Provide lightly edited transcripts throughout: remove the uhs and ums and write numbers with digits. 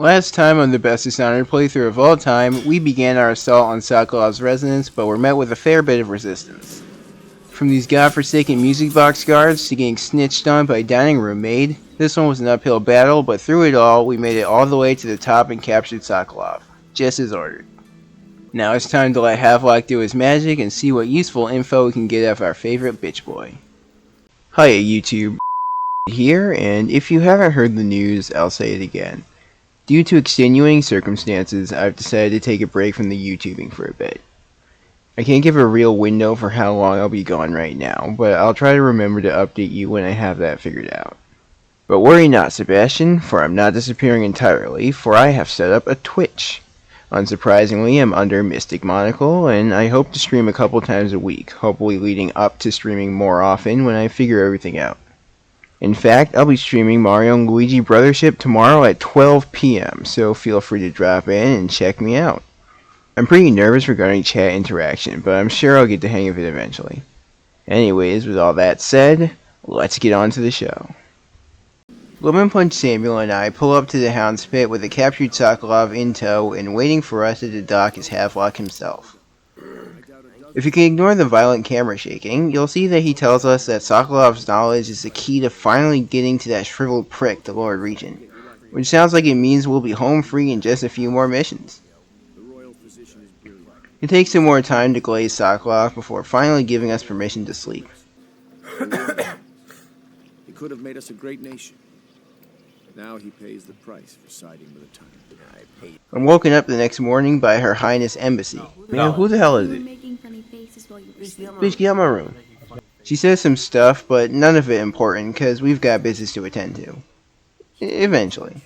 Last time on the best Dishonored playthrough of all time, we began our assault on Sokolov's residence, but were met with a fair bit of resistance. From these godforsaken music box guards to getting snitched on by a dining room maid, this one was an uphill battle, but through it all, we made it all the way to the top and captured Sokolov, just as ordered. Now it's time to let Havelock do his magic and see what useful info we can get off our favorite bitch boy. Hiya YouTube, here, and if you haven't heard the news, I'll say it again. Due to extenuating circumstances, I've decided to take a break from the YouTubing for a bit. I can't give a real window for how long I'll be gone right now, but I'll try to remember to update you when I have that figured out. But worry not, Sebastian, for I'm not disappearing entirely, for I have set up a Twitch. Unsurprisingly, I'm under Mystic Monocle, and I hope to stream a couple times a week, hopefully leading up to streaming more often when I figure everything out. In fact, I'll be streaming Mario & Luigi Brothership tomorrow at 12 p.m., so feel free to drop in and check me out. I'm pretty nervous regarding chat interaction, but I'm sure I'll get the hang of it eventually. Anyways, with all that said, let's get on to the show. Lemonpunch Samuel and I pull up to the Hound's Pit with the captured Sokolov in tow, and waiting for us at the dock is Havelock himself. If you can ignore the violent camera shaking, you'll see that he tells us that Sokolov's knowledge is the key to finally getting to that shriveled prick, the Lord Regent, which sounds like it means we'll be home free in just a few more missions. It takes him more time to glaze Sokolov before finally giving us permission to sleep. He could have made us a great nation. Now he pays the price for siding with a tyrant. I'm woken up the next morning by Her Highness Embassy. Man, who the hell is it? Bitch, get out my room. She says some stuff, but none of it important, because we've got business to attend to. Eventually.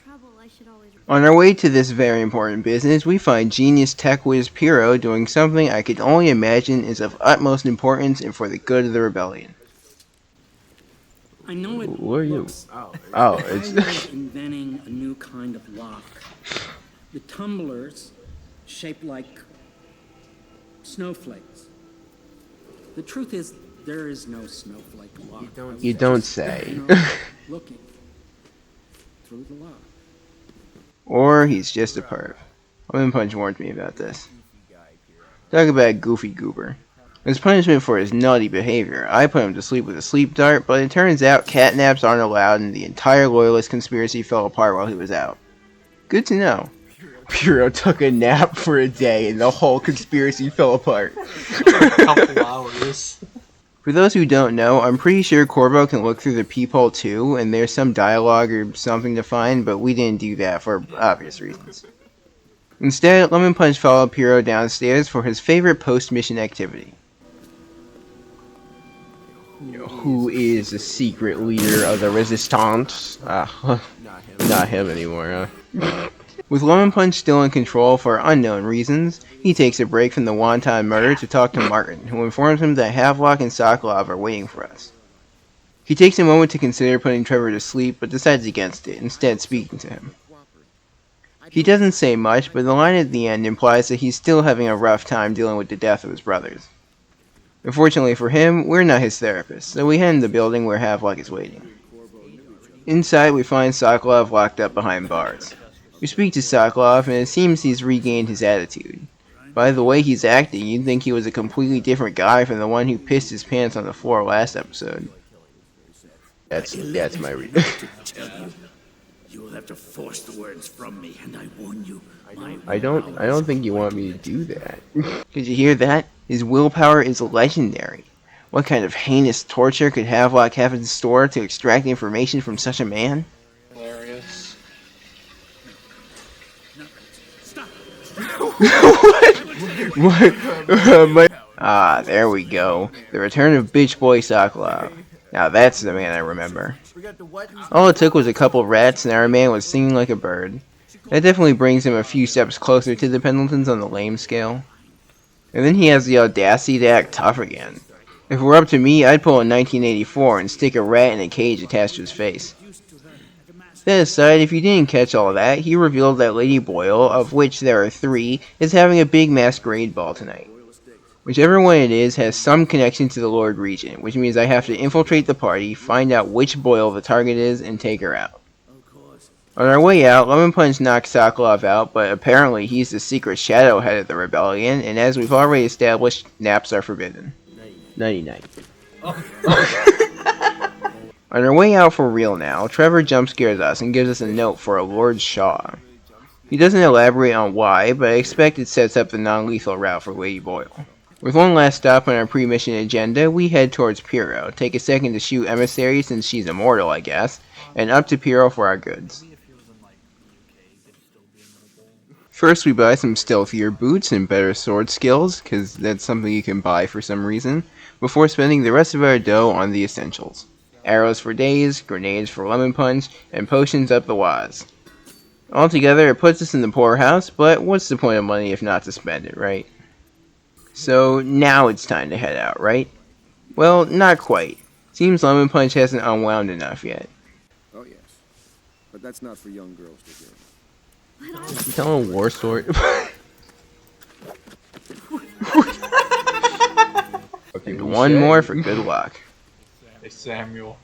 On our way to this very important business, we find genius tech whiz Piro doing something I could only imagine is of utmost importance and for the good of the rebellion. I know it Who are you? looks It's... inventing a new kind of lock. The tumblers shaped like snowflakes. The truth is, there is no snowflake lock. You don't say. Looking through the lock. Or he's just a perv. Lemonpunch warned me about this. Talk about goofy goober. As punishment for his naughty behavior, I put him to sleep with a sleep dart, but it turns out catnaps aren't allowed and the entire Loyalist conspiracy fell apart while he was out. Good to know. Piro took a nap for a day and the whole conspiracy fell apart. A couple hours. For those who don't know, I'm pretty sure Corvo can look through the peephole too, and there's some dialogue or something to find, but we didn't do that for obvious reasons. Instead, Lemonpunch followed Piro downstairs for his favorite post-mission activity. Who is the secret leader of the Resistance? Not him anymore, huh? With Lemonpunch still in control for unknown reasons, he takes a break from the wanton murder to talk to Martin, who informs him that Havelock and Sokolov are waiting for us. He takes a moment to consider putting Trevor to sleep, but decides against it, instead speaking to him. He doesn't say much, but the line at the end implies that he's still having a rough time dealing with the death of his brothers. Unfortunately for him, we're not his therapist, so we head in the building where Havelock is waiting. Inside, we find Sokolov locked up behind bars. We speak to Sokolov, and it seems he's regained his attitude. By the way he's acting, you'd think he was a completely different guy from the one who pissed his pants on the floor last episode. That's my reading. You will have to force the words from me, and I warn you. I don't think you want me to do that. Did you hear that? His willpower is legendary. What kind of heinous torture could Havelock have in store to extract information from such a man? Hilarious. Stop! What? There we go. The return of bitch boy Sokolov. Now that's the man I remember. All it took was a couple rats and our man was singing like a bird. That definitely brings him a few steps closer to the Pendletons on the lame scale. And then he has the audacity to act tough again. If it were up to me, I'd pull a 1984 and stick a rat in a cage attached to his face. That aside, if you didn't catch all that, he revealed that Lady Boyle, of which there are 3, is having a big masquerade ball tonight. Whichever one it is has some connection to the Lord Regent, which means I have to infiltrate the party, find out which Boyle the target is, and take her out. On our way out, Lemon Punch knocks Sokolov out, but apparently he's the secret shadow head of the rebellion, and as we've already established, naps are forbidden. Nighty-night. On our way out for real now, Trevor jump scares us and gives us a note for a Lord Shaw. He doesn't elaborate on why, but I expect it sets up the non-lethal route for Lady Boyle. With one last stop on our pre-mission agenda, we head towards Piro, take a second to shoot Emissary since she's immortal, I guess, and up to Piro for our goods. First we buy some stealthier boots and better sword skills, cause that's something you can buy for some reason, before spending the rest of our dough on the essentials. Arrows for days, grenades for Lemon Punch, and potions up the waz. Altogether, it puts us in the poorhouse, but what's the point of money if not to spend it, right? So, now it's time to head out, right? Well, not quite. Seems Lemon Punch hasn't unwound enough yet. Oh, yes. But that's not for young girls to hear. You telling War Sword? Okay, One more for good luck. Hey, Samuel.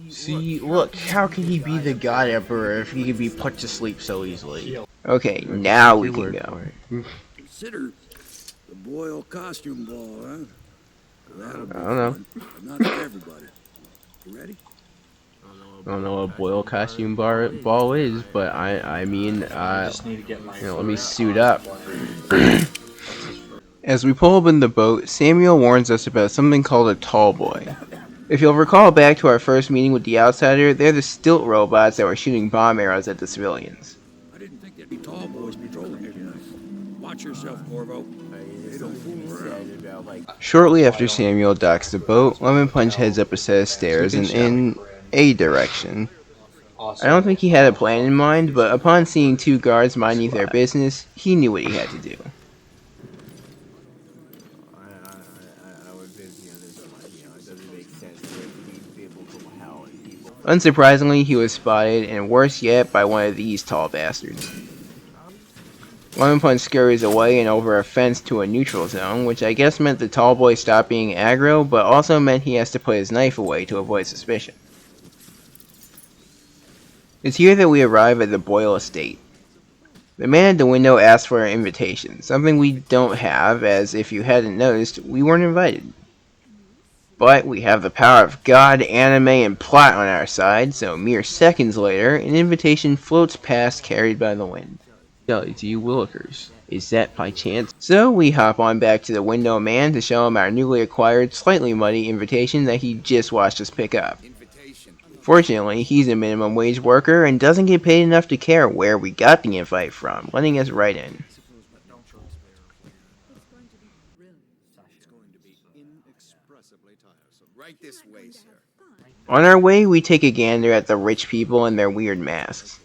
See, look, how can he be the God Emperor if he can be put to sleep so easily? Okay, now we can go. Consider the Boyle costume ball, huh? That'll be I don't know. fun, but not for everybody. You ready? I don't know what Boyle costume ball is, but I mean, I just need to get my. let me suit up. As we pull up in the boat, Samuel warns us about something called a tall boy. If you'll recall back to our first meeting with the Outsider, they're the stilt robots that were shooting bomb arrows at the civilians. I didn't think there'd be tall boys patrolling every night. Watch yourself, Corvo. They don't fool around. Shortly after Samuel docks the boat, Lemon Punch heads up a set of stairs and in a direction. I don't think he had a plan in mind, but upon seeing two guards minding their business, he knew what he had to do. Unsurprisingly, he was spotted, and worse yet, by one of these tall bastards. Lemon Punch scurries away and over a fence to a neutral zone, which I guess meant the tall boy stopped being aggro, but also meant he has to put his knife away to avoid suspicion. It's here that we arrive at the Boyle estate. The man at the window asks for an invitation, something we don't have, as if you hadn't noticed, we weren't invited. But we have the power of God, anime, and plot on our side, so mere seconds later, an invitation floats past carried by the wind. To you Willikers, is that by chance? So we hop on back to the window man to show him our newly acquired, slightly muddy invitation that he just watched us pick up. Fortunately, he's a minimum wage worker and doesn't get paid enough to care where we got the invite from, letting us right in. Right this way, sir. On our way, we take a gander at the rich people and their weird masks.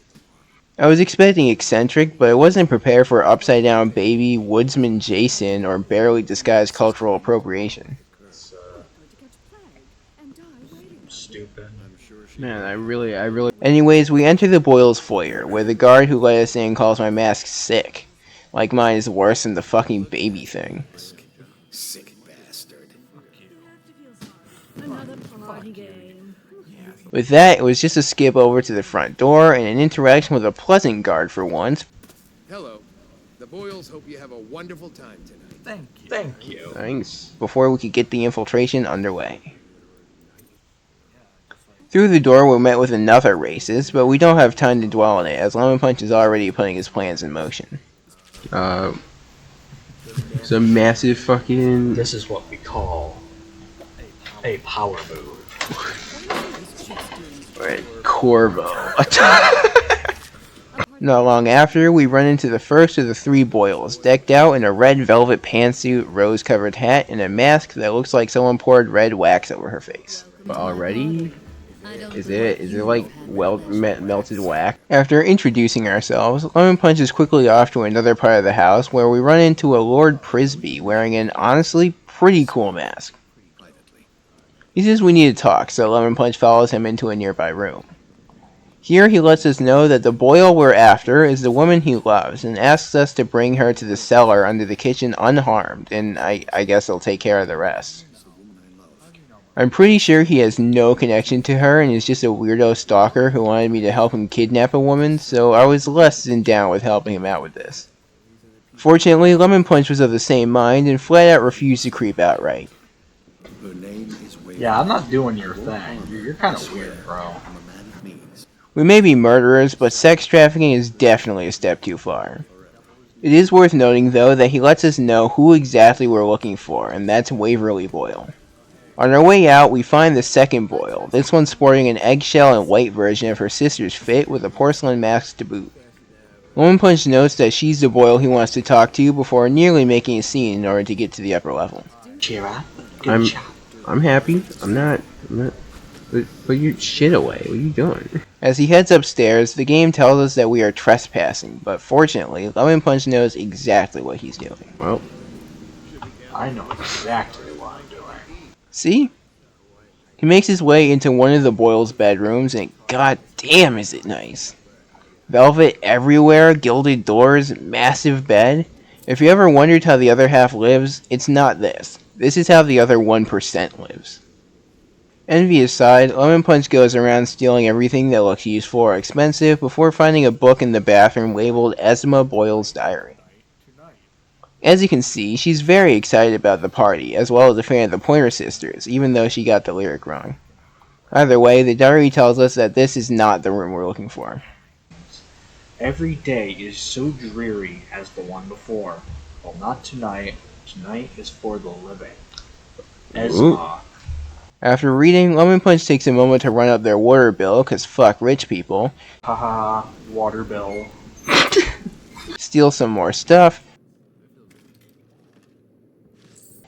I was expecting eccentric, but I wasn't prepared for upside-down baby, woodsman Jason, or barely disguised cultural appropriation. Stupid. Man, I really... Anyways, we enter the Boyle's foyer, where the guard who let us in calls my mask sick. Like mine is worse than the fucking baby thing. Sick bastard. Another party game. With that, it was just a skip over to the front door and an interaction with a pleasant guard for once. Hello. The Boyles hope you have a wonderful time tonight. Thank you. Thank you. Thanks. Before we could get the infiltration underway. Through the door, we're met with another racist, but we don't have time to dwell on it, as Lemon Punch is already putting his plans in motion. It's a massive fucking... This is what we call a power move. Right, Corvo. Not long after, we run into the first of the three Boyles, decked out in a red velvet pantsuit, rose-covered hat, and a mask that looks like someone poured red wax over her face. Already? Is it like melted wax? After introducing ourselves, Lemon Punch is quickly off to another part of the house where we run into a Lord Prisby wearing an honestly pretty cool mask. He says we need to talk, so Lemon Punch follows him into a nearby room. Here he lets us know that the Boyle we're after is the woman he loves, and asks us to bring her to the cellar under the kitchen unharmed, and I guess he'll take care of the rest. I'm pretty sure he has no connection to her and is just a weirdo stalker who wanted me to help him kidnap a woman, so I was less than down with helping him out with this. Fortunately, Lemon Punch was of the same mind and flat out refused to creep outright. Her name is Wade. Yeah, I'm not doing your thing. You're kind of weird, bro. I'm a man of means. We may be murderers, but sex trafficking is definitely a step too far. It is worth noting, though, that he lets us know who exactly we're looking for, and that's Waverly Boyle. On our way out, we find the second Boyle, this one sporting an eggshell and white version of her sister's fit with a porcelain mask to boot. Lemon Punch notes that she's the Boyle he wants to talk to before nearly making a scene in order to get to the upper level. Cheer up. Good job. I'm happy. I'm not. Put your shit away. What are you doing? As he heads upstairs, the game tells us that we are trespassing, but fortunately, Lemon Punch knows exactly what he's doing. Well, I know exactly what I'm doing. see? He makes his way into one of the Boyle's bedrooms, and god damn is it nice. Velvet everywhere, gilded doors, massive bed. If you ever wondered how the other half lives, it's not this. This is how the other 1% lives. Envy aside, Lemon Punch goes around stealing everything that looks useful or expensive before finding a book in the bathroom labeled Esma Boyle's Diary. As you can see, she's very excited about the party, as well as a fan of the Pointer Sisters, even though she got the lyric wrong. Either way, the diary tells us that this is not the room we're looking for. Every day is so dreary as the one before. Well, not tonight. Tonight is for the living. Esma. After reading, Lemon Punch takes a moment to run up their water bill, cause fuck rich people. Haha, water bill. Steal some more stuff.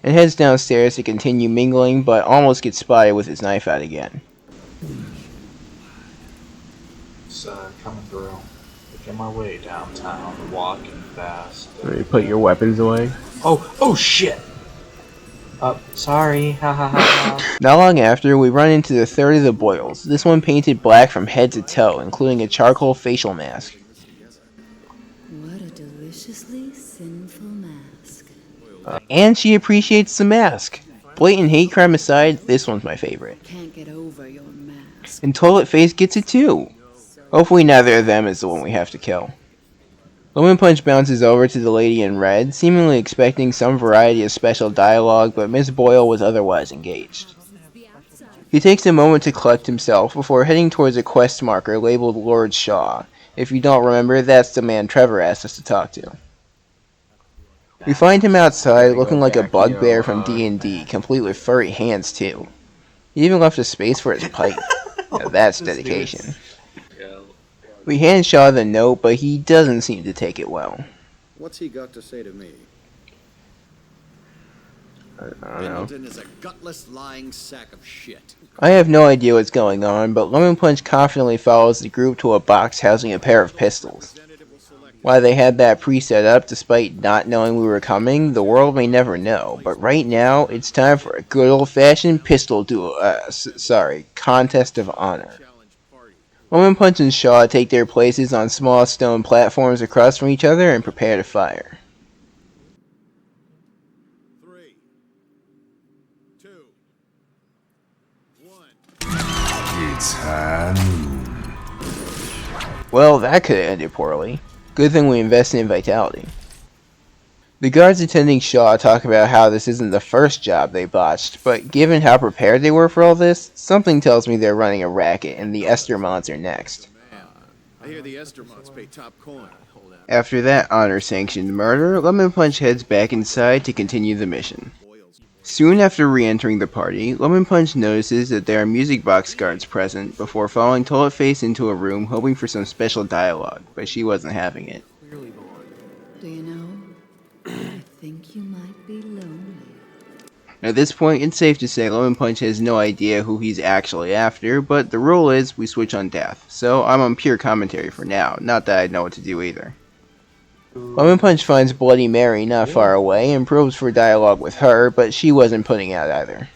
And heads downstairs to continue mingling, but almost gets spotted with his knife out again. It's coming through. Making my way downtown, walking fast. You put your weapons away. Oh shit! Sorry, ha ha ha ha. Not long after, we run into the third of the Boyles, this one painted black from head to toe, including a charcoal facial mask. What a deliciously sinful mask. And she appreciates the mask. Blatant hate crime aside, this one's my favorite. Can't get over your mask. And Toilet Face gets it too. Hopefully neither of them is the one we have to kill. Lemon Punch bounces over to the lady in red, seemingly expecting some variety of special dialogue, but Miss Boyle was otherwise engaged. He takes a moment to collect himself before heading towards a quest marker labeled Lord Shaw. If you don't remember, that's the man Trevor asked us to talk to. We find him outside looking like a bugbear from D&D, complete with furry hands too. He even left a space for his pipe. Now that's dedication. We hand Shaw the note, but he doesn't seem to take it well. What's he got to say to me? I don't know. Hamilton is a gutless, lying sack of shit. I have no idea what's going on, but Lemon Punch confidently follows the group to a box housing a pair of pistols. Why they had that pre-set up despite not knowing we were coming, the world may never know. But right now, it's time for a good old-fashioned pistol duel, contest of honor. Lemon Punch and Shaw take their places on small stone platforms across from each other and prepare to fire. 3, 2, 1. It's high noon. Well, that could have ended poorly. Good thing we invested in vitality. The guards attending Shaw talk about how this isn't the first job they botched, but given how prepared they were for all this, something tells me they're running a racket and the Estermonts are next. I hear the Estermonts pay top coin. After that honor-sanctioned murder, Lemon Punch heads back inside to continue the mission. Soon after re-entering the party, Lemon Punch notices that there are music box guards present before following Toilet Face into a room hoping for some special dialogue, but she wasn't having it. Do you know? I think you might be lonely. At this point, it's safe to say Lemon Punch has no idea who he's actually after, but the rule is we switch on death, so I'm on pure commentary for now, not that I know what to do either. Lemon Punch finds Bloody Mary not far away and probes for dialogue with her, but she wasn't putting out either.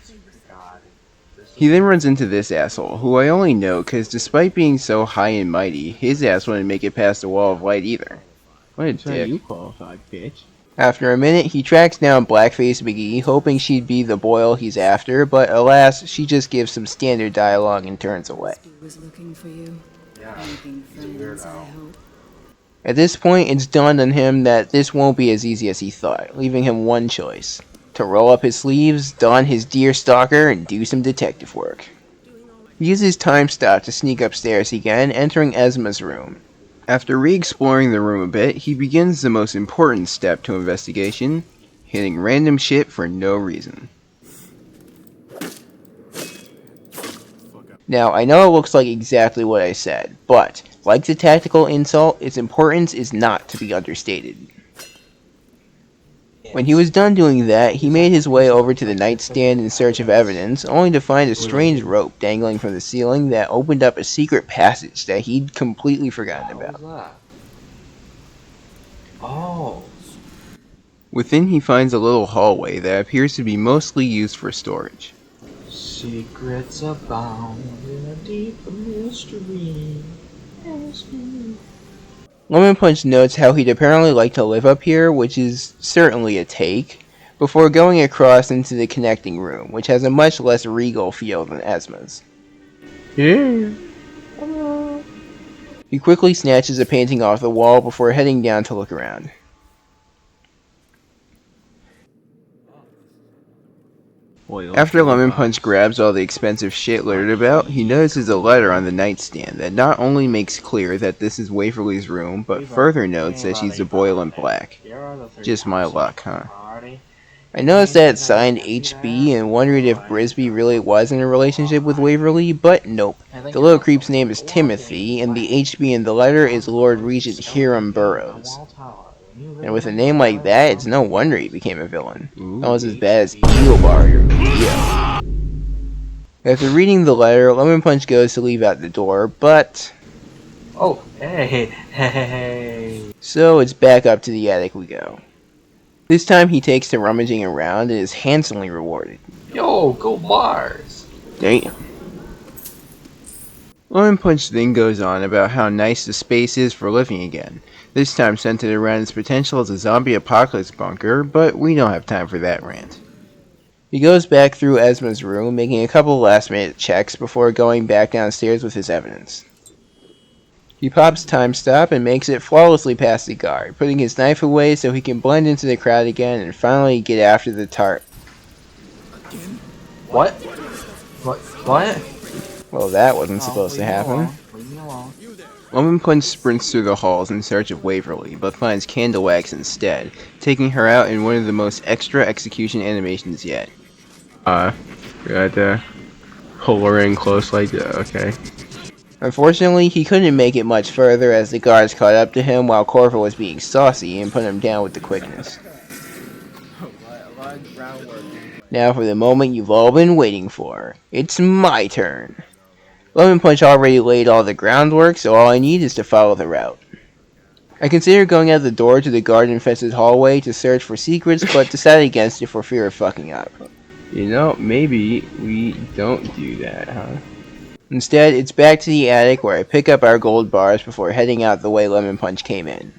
He then runs into this asshole, who I only know because despite being so high and mighty, his ass wouldn't make it past the wall of light either. What a dick. You qualified, bitch. After a minute, he tracks down Blackface McGee, hoping she'd be the Boyle he's after, but alas, she just gives some standard dialogue and turns away. He was looking for you. Yeah, Making he's a friends, I weirdo. hope. At this point, it's dawned on him that this won't be as easy as he thought, leaving him one choice: to roll up his sleeves, don his deer stalker, and do some detective work. He uses time stop to sneak upstairs again, entering Esma's room. After re-exploring the room a bit, he begins the most important step to investigation: hitting random shit for no reason. Now, I know it looks like exactly what I said, but, like the tactical insult, its importance is not to be understated. When he was done doing that, he made his way over to the nightstand in search of evidence, only to find a strange rope dangling from the ceiling that opened up a secret passage that he'd completely forgotten What about. was that? Oh. Within, he finds a little hallway that appears to be mostly used for storage. Secrets abound in a deep mystery. Lemon Punch notes how he'd apparently like to live up here, which is certainly a take, before going across into the connecting room, which has a much less regal feel than Esma's. Yeah. He quickly snatches a painting off the wall before heading down to look around. After Lemon Punch grabs all the expensive shit littered about, he notices a letter on the nightstand that not only makes clear that this is Waverly's room, but further notes that she's a Boyle in black. Just my luck, huh? I noticed that it's signed HB and wondered if Brisby really was in a relationship with Waverly, but nope. The little creep's name is Timothy, and the HB in the letter is Lord Regent Hiram Burroughs. And with a name like that, it's no wonder he became a villain. Almost as bad as Eobar or Leo. After reading the letter, Lemon Punch goes to leave out the door, but... Oh, hey. So it's back up to the attic we go. This time he takes to rummaging around and is handsomely rewarded. Yo, go bars. Damn. Lemon Punch then goes on about how nice the space is for living again, this time centered around its potential as a zombie apocalypse bunker, but we don't have time for that rant. He goes back through Esma's room, making a couple last minute checks before going back downstairs with his evidence. He pops time stop and makes it flawlessly past the guard, putting his knife away so he can blend into the crowd again and finally get after the tart. What? What? Well, that wasn't supposed to happen. Leave me alone. Lemon Punch sprints through the halls in search of Waverly, but finds Candle Wax instead, taking her out in one of the most extra execution animations yet. We had to pull her in close like that, okay. Unfortunately, he couldn't make it much further as the guards caught up to him while Corvo was being saucy and put him down with the quickness. Now for the moment you've all been waiting for. It's my turn. Lemon Punch already laid all the groundwork, so all I need is to follow the route. I considered going out the door to the garden-infested hallway to search for secrets, but decided against it for fear of fucking up. You know, maybe we don't do that, huh? Instead, it's back to the attic where I pick up our gold bars before heading out the way Lemon Punch came in.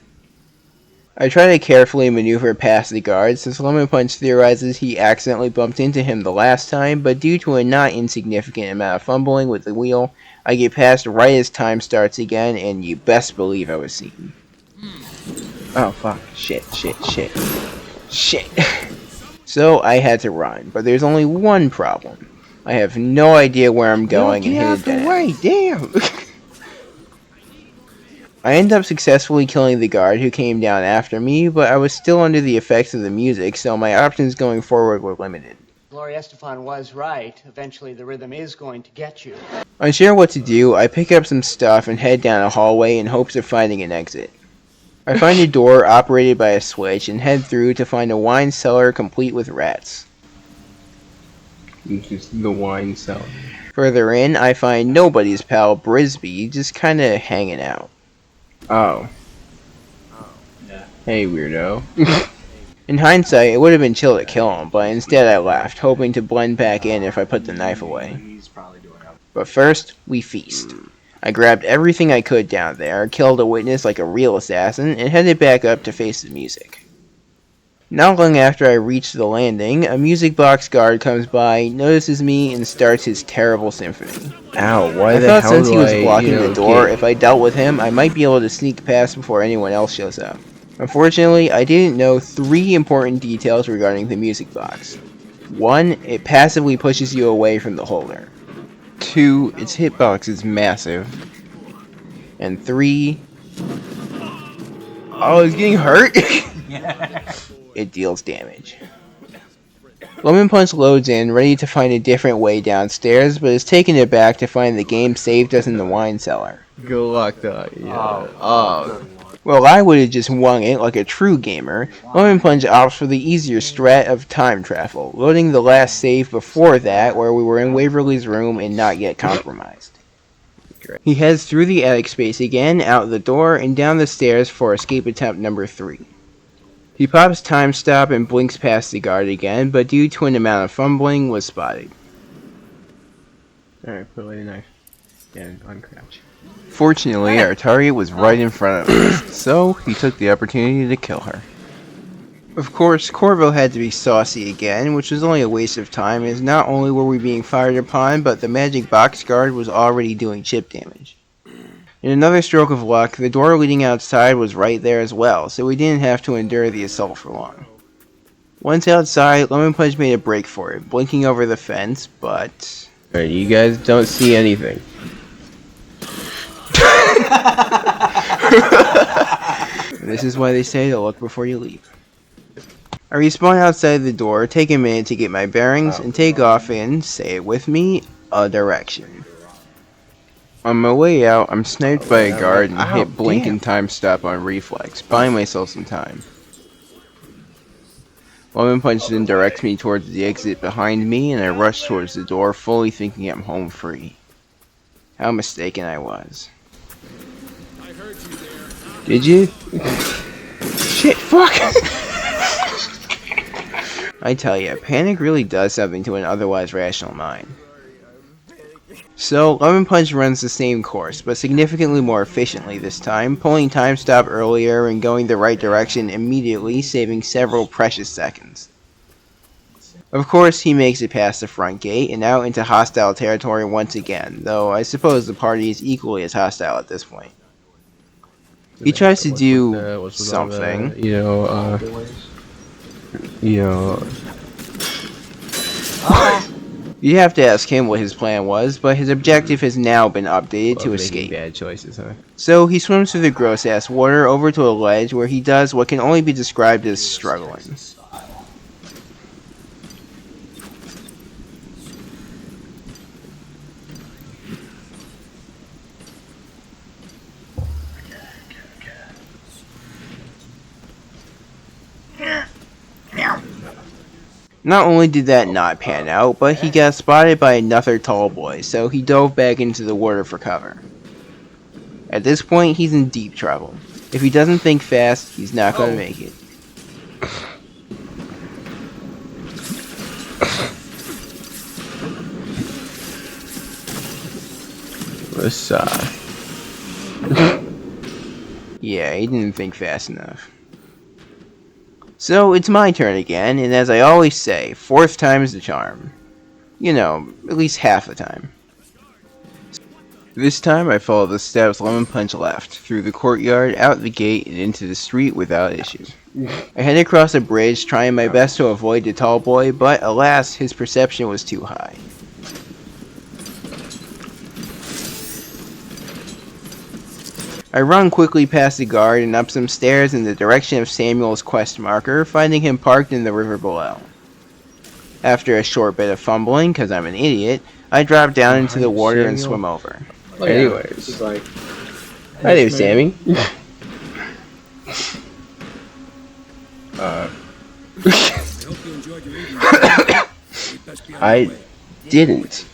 I try to carefully maneuver past the guards, since Lemon Punch theorizes he accidentally bumped into him the last time, but due to a not insignificant amount of fumbling with the wheel, I get past right as time starts again, and you best believe I was seen. Oh fuck, shit. So I had to run, but there's only one problem. I have no idea where I'm going and hit a dead end. Damn! I end up successfully killing the guard who came down after me, but I was still under the effects of the music, so my options going forward were limited. Gloria Estefan was right. Eventually the rhythm is going to get you. Unsure what to do, I pick up some stuff and head down a hallway in hopes of finding an exit. I find a door operated by a switch and head through to find a wine cellar complete with rats. It's just the wine cellar. Further in, I find nobody's pal Brisby just kinda hanging out. Oh. Yeah. Hey, weirdo. In hindsight, it would have been chill to kill him, but instead I laughed, hoping to blend back in if I put the knife away. He's probably doing it. But first, we feast. I grabbed everything I could down there, killed a witness like a real assassin, and headed back up to face the music. Not long after I reach the landing, a music box guard comes by, notices me, and starts his terrible symphony. Ow, why I the thought hell since do he was I, blocking the door, get... if I dealt with him, I might be able to sneak past before anyone else shows up. Unfortunately, I didn't know 3 important details regarding the music box. 1, it passively pushes you away from the holder. 2, its hitbox is massive. And 3... Oh, he's getting hurt? It deals damage. Lemonpunch loads in, ready to find a different way downstairs, but is taken aback to find the game saved us in the wine cellar. Good luck, though. Yeah. Well, I would have just wung it like a true gamer. Lemonpunch opts for the easier strat of time travel, loading the last save before that, where we were in Waverly's room and not yet compromised. He heads through the attic space again, out the door, and down the stairs for escape attempt number 3. He pops time stop and blinks past the guard again, but due to an amount of fumbling, was spotted. Alright, put away the knife. And uncrouch. Fortunately, our target was right in front of us, so he took the opportunity to kill her. Of course, Corvo had to be saucy again, which was only a waste of time, as not only were we being fired upon, but the magic box guard was already doing chip damage. In another stroke of luck, the door leading outside was right there as well, so we didn't have to endure the assault for long. Once outside, Lemonpunch made a break for it, blinking over the fence, but... Alright, you guys don't see anything. This is why they say to look before you leave. I respawn outside the door, take a minute to get my bearings, and take off in, say it with me, a direction. On my way out, I'm sniped by a guard and hit blink and time stop on reflex, buying myself some time. Lemonpunch then directs me towards the exit behind me, and I rush towards the door, fully thinking I'm home free. How mistaken I was. Did you? Shit, fuck! I tell ya, panic really does something to an otherwise rational mind. So, Lemonpunch runs the same course, but significantly more efficiently this time, pulling time stop earlier and going the right direction immediately, saving several precious seconds. Of course, he makes it past the front gate and out into hostile territory once again, though I suppose the party is equally as hostile at this point. He tries to do something. You'd have to ask him what his plan was, but his objective has now been updated to escape. Bad choices, huh? So he swims through the gross-ass water over to a ledge where he does what can only be described as struggling. Not only did that not pan out, but he got spotted by another tall boy, so he dove back into the water for cover. At this point, he's in deep trouble. If he doesn't think fast, he's not going to make it. Let's, Yeah, he didn't think fast enough. So, it's my turn again, and as I always say, 4th time's the charm. You know, at least half the time. This time I follow the steps Lemonpunch left, through the courtyard, out the gate, and into the street without issue. I head across a bridge, trying my best to avoid the tall boy, but alas, his perception was too high. I run quickly past the guard and up some stairs in the direction of Samuel's quest marker, finding him parked in the river below. After a short bit of fumbling, because I'm an idiot, I drop down into the water and swim over. anyways. Like, Hi there, Sammy. I didn't.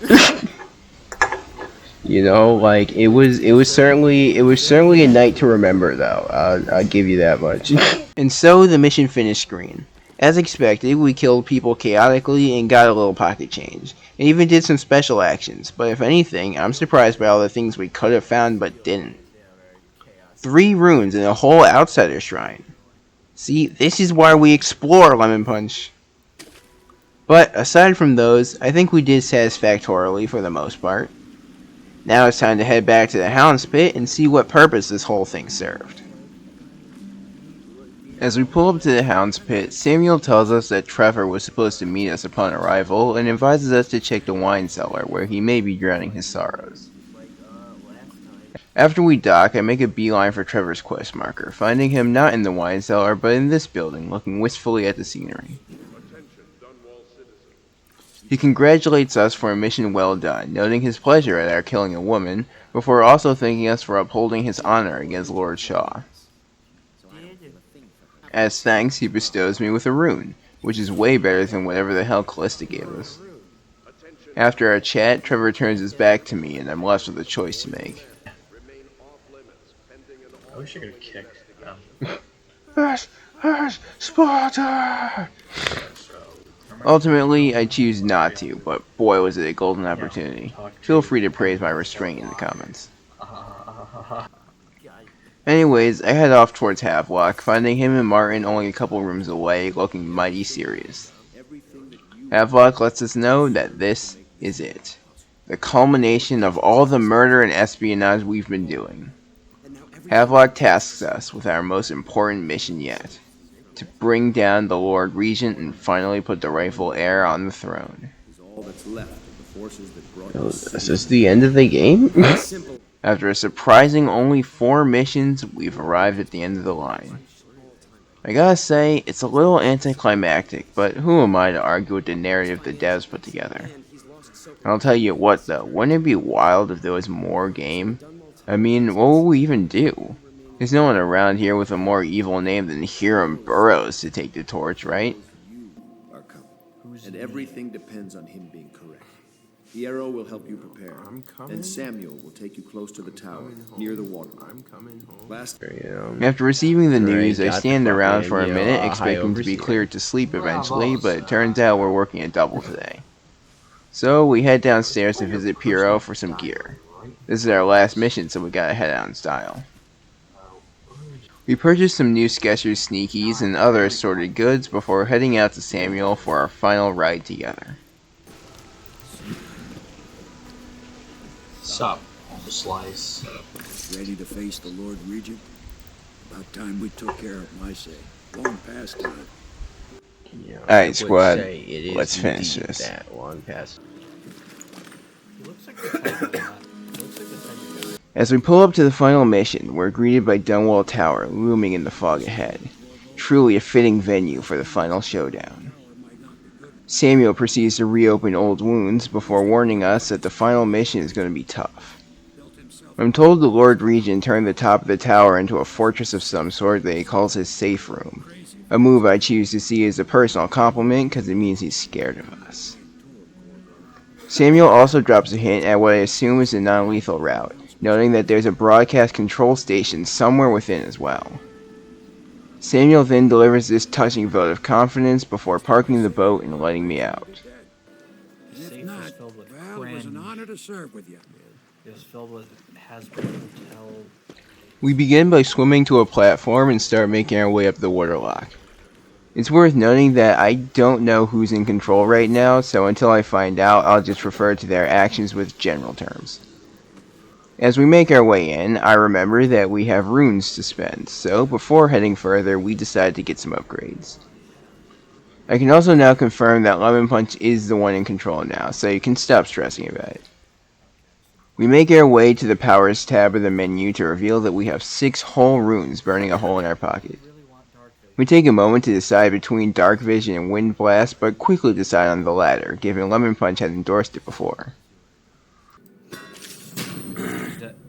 You know, like it was certainly a night to remember, though. I'll give you that much. And so the mission finished screen. As expected, we killed people chaotically and got a little pocket change, and even did some special actions, but if anything, I'm surprised by all the things we could have found but didn't. 3 runes and a whole outsider shrine. See, this is why we explore, Lemon Punch. But aside from those, I think we did satisfactorily for the most part. Now it's time to head back to the Hound's Pit and see what purpose this whole thing served. As we pull up to the Hound's Pit, Samuel tells us that Trevor was supposed to meet us upon arrival and advises us to check the wine cellar where he may be drowning his sorrows. After we dock, I make a beeline for Trevor's quest marker, finding him not in the wine cellar but in this building, looking wistfully at the scenery. He congratulates us for a mission well done, noting his pleasure at our killing a woman, before also thanking us for upholding his honor against Lord Shaw. As thanks, he bestows me with a rune, which is way better than whatever the hell Callista gave us. After our chat, Trevor turns his back to me, and I'm left with a choice to make. I wish I could have kicked them. Sparta! Ultimately, I choose not to, but boy was it a golden opportunity. Feel free to praise my restraint in the comments. Anyways, I head off towards Havelock, finding him and Martin only a couple rooms away, looking mighty serious. Havelock lets us know that this is it. The culmination of all the murder and espionage we've been doing. Havelock tasks us with our most important mission yet. To bring down the Lord Regent and finally put the rightful heir on the throne. Is this the end of the game? After a surprising only 4 missions, we've arrived at the end of the line. I gotta say, it's a little anticlimactic, but who am I to argue with the narrative the devs put together? I'll tell you what though, wouldn't it be wild if there was more game? I mean, what would we even do? There's no one around here with a more evil name than Hiram Burroughs to take the torch, right? Are coming. And everything depends on him being correct. Piero will help you prepare. And Samuel will take you close to the tower, near the water. After receiving the news, I stand around for a minute, expecting to be cleared to sleep eventually, but it turns out we're working a double today. So we head downstairs to visit Piero for some gear. This is our last mission, so we gotta head out in style. We purchased some new Skechers sneakies and other assorted goods before heading out to Samuel for our final ride together. Sup, the slice. Ready to face the Lord Regent? About time we took care of my say. Long past time. Alright, squad. Let's finish this. That long past. As we pull up to the final mission, we're greeted by Dunwall Tower looming in the fog ahead. Truly a fitting venue for the final showdown. Samuel proceeds to reopen old wounds before warning us that the final mission is going to be tough. I'm told the Lord Regent turned the top of the tower into a fortress of some sort that he calls his safe room. A move I choose to see as a personal compliment because it means he's scared of us. Samuel also drops a hint at what I assume is a non-lethal route, noting that there's a broadcast control station somewhere within as well. Samuel then delivers this touching vote of confidence before parking the boat and letting me out. If not, well, it was an honor to serve with you. It was filled with has-been hotel. We begin by swimming to a platform and start making our way up the waterlock. It's worth noting that I don't know who's in control right now, so until I find out, I'll just refer to their actions with general terms. As we make our way in, I remember that we have runes to spend, so before heading further, we decide to get some upgrades. I can also now confirm that Lemon Punch is the one in control now, so you can stop stressing about it. We make our way to the Powers tab of the menu to reveal that we have 6 whole runes burning a hole in our pocket. We take a moment to decide between Dark Vision and Wind Blast, but quickly decide on the latter, given Lemon Punch had endorsed it before.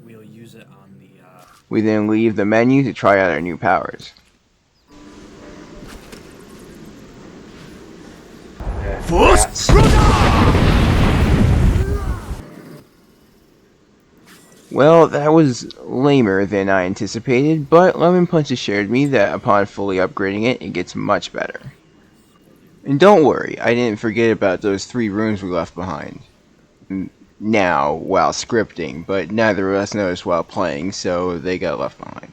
We'll use it on the. We then leave the menu to try out our new powers. Well, that was lamer than I anticipated, but Lemon Punch assured me that upon fully upgrading it, it gets much better. And don't worry, I didn't forget about those 3 runes we left behind. Now, while scripting, but neither of us noticed while playing, so they got left behind.